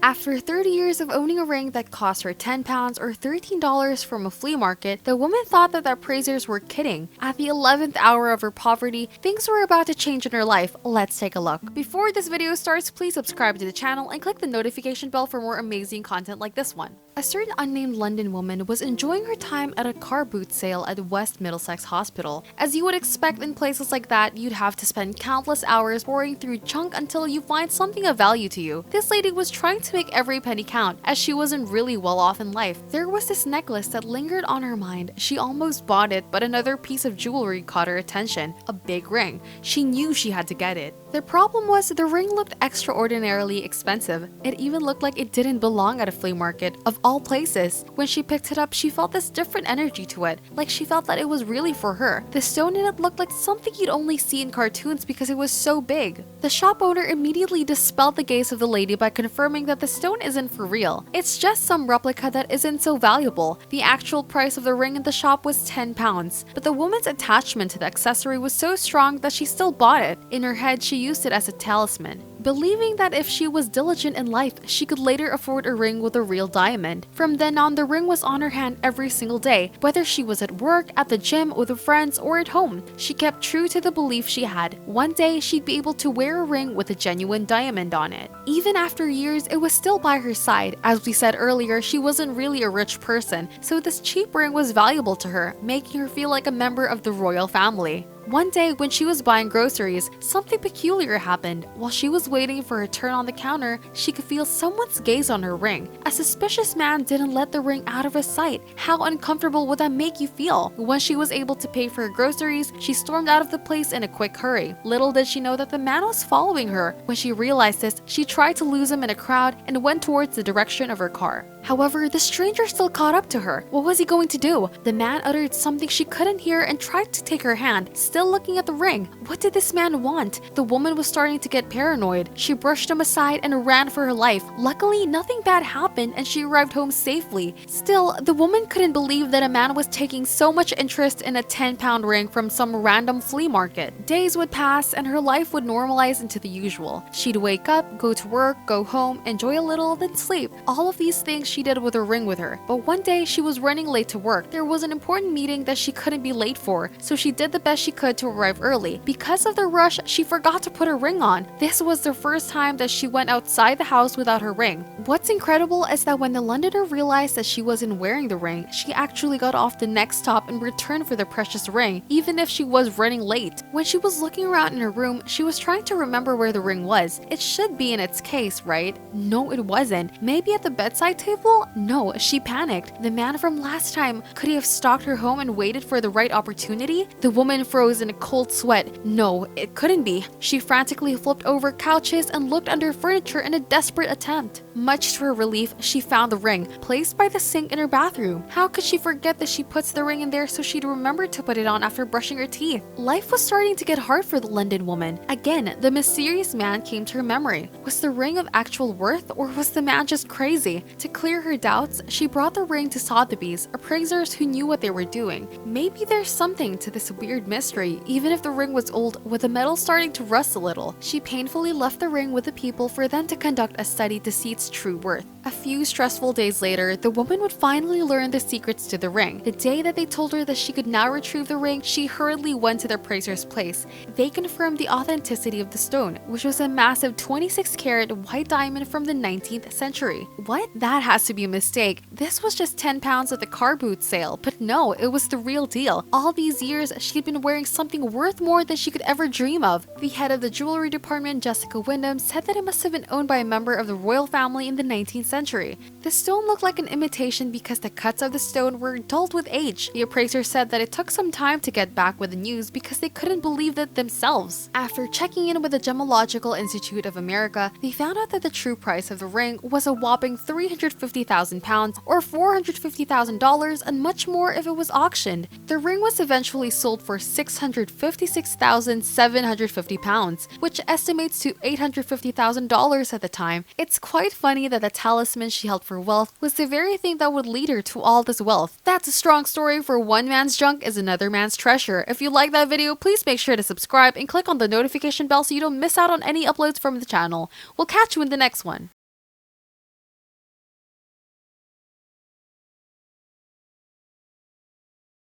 After 30 years of owning a ring that cost her £10 or $13 from a flea market, the woman thought that the appraisers were kidding. At the 11th hour of her poverty, things were about to change in her life. Let's take a look. Before this video starts, please subscribe to the channel and click the notification bell for more amazing content like this one. A certain unnamed London woman was enjoying her time at a car boot sale at West Middlesex Hospital. As you would expect in places like that, you'd have to spend countless hours pouring through junk until you find something of value to you. This lady was trying to make every penny count, as she wasn't really well off in life. There was this necklace that lingered on her mind. She almost bought it, but another piece of jewelry caught her attention. A big ring. She knew she had to get it. The problem was the ring looked extraordinarily expensive. It even looked like it didn't belong at a flea market, of all places. When she picked it up, she felt this different energy to it, like she felt that it was really for her. The stone in it looked like something you'd only see in cartoons because it was so big. The shop owner immediately dispelled the gaze of the lady by confirming that the stone isn't for real. It's just some replica that isn't so valuable. The actual price of the ring in the shop was £10, but the woman's attachment to the accessory was so strong that she still bought it. In her head, she used it as a talisman, believing that if she was diligent in life, she could later afford a ring with a real diamond. From then on, the ring was on her hand every single day, whether she was at work, at the gym, with her friends, or at home. She kept true to the belief she had. One day, she'd be able to wear a ring with a genuine diamond on it. Even after years, it was still by her side. As we said earlier, she wasn't really a rich person, so this cheap ring was valuable to her, making her feel like a member of the royal family. One day, when she was buying groceries, something peculiar happened. While she was waiting for her turn on the counter, she could feel someone's gaze on her ring. A suspicious man didn't let the ring out of his sight. How uncomfortable would that make you feel? When she was able to pay for her groceries, she stormed out of the place in a quick hurry. Little did she know that the man was following her. When she realized this, she tried to lose him in a crowd and went towards the direction of her car. However, the stranger still caught up to her. What was he going to do? The man uttered something she couldn't hear and tried to take her hand, still looking at the ring. What did this man want? The woman was starting to get paranoid. She brushed him aside and ran for her life. Luckily, nothing bad happened and she arrived home safely. Still, the woman couldn't believe that a man was taking so much interest in a £10 ring from some random flea market. Days would pass and her life would normalize into the usual. She'd wake up, go to work, go home, enjoy a little, then sleep. All of these things she did with her ring with her. But one day, she was running late to work. There was an important meeting that she couldn't be late for, so she did the best she could to arrive early. Because of the rush, she forgot to put her ring on. This was the first time that she went outside the house without her ring. What's incredible is that when the Londoner realized that she wasn't wearing the ring, she actually got off the next stop and returned for the precious ring, even if she was running late. When she was looking around in her room, she was trying to remember where the ring was. It should be in its case, right? No, it wasn't. Maybe at the bedside table? No, she panicked. The man from last time, could he have stalked her home and waited for the right opportunity? The woman froze in a cold sweat. No, it couldn't be. She frantically flipped over couches and looked under furniture in a desperate attempt. Much to her relief, she found the ring, placed by the sink in her bathroom. How could she forget that she puts the ring in there so she'd remember to put it on after brushing her teeth? Life was starting to get hard for the London woman. Again, the mysterious man came to her memory. Was the ring of actual worth, or was the man just crazy? To clear her doubts, she brought the ring to Sotheby's, appraisers who knew what they were doing. Maybe there's something to this weird mystery. Even if the ring was old, with the metal starting to rust a little, she painfully left the ring with the people for them to conduct a study to see its true worth. A few stressful days later, the woman would finally learn the secrets to the ring. The day that they told her that she could now retrieve the ring, she hurriedly went to the appraiser's place. They confirmed the authenticity of the stone, which was a massive 26-carat white diamond from the 19th century. What? That has to be a mistake. This was just £10 at the car boot sale, but no, it was the real deal. All these years, she'd been wearing something worth more than she could ever dream of. The head of the jewelry department, Jessica Wyndham, said that it must have been owned by a member of the royal family in the 19th century. The stone looked like an imitation because the cuts of the stone were dulled with age. The appraiser said that it took some time to get back with the news because they couldn't believe it themselves. After checking in with the Gemological Institute of America, they found out that the true price of the ring was a whopping £350,000 or $450,000 and much more if it was auctioned. The ring was eventually sold for £656,750, which estimates to $850,000 at the time. It's quite funny that the talisman she held for wealth was the very thing that would lead her to all this wealth. That's a strong story, for one man's junk is another man's treasure. If you like that video, please make sure to subscribe and click on the notification bell so you don't miss out on any uploads from the channel. We'll catch you in the next one.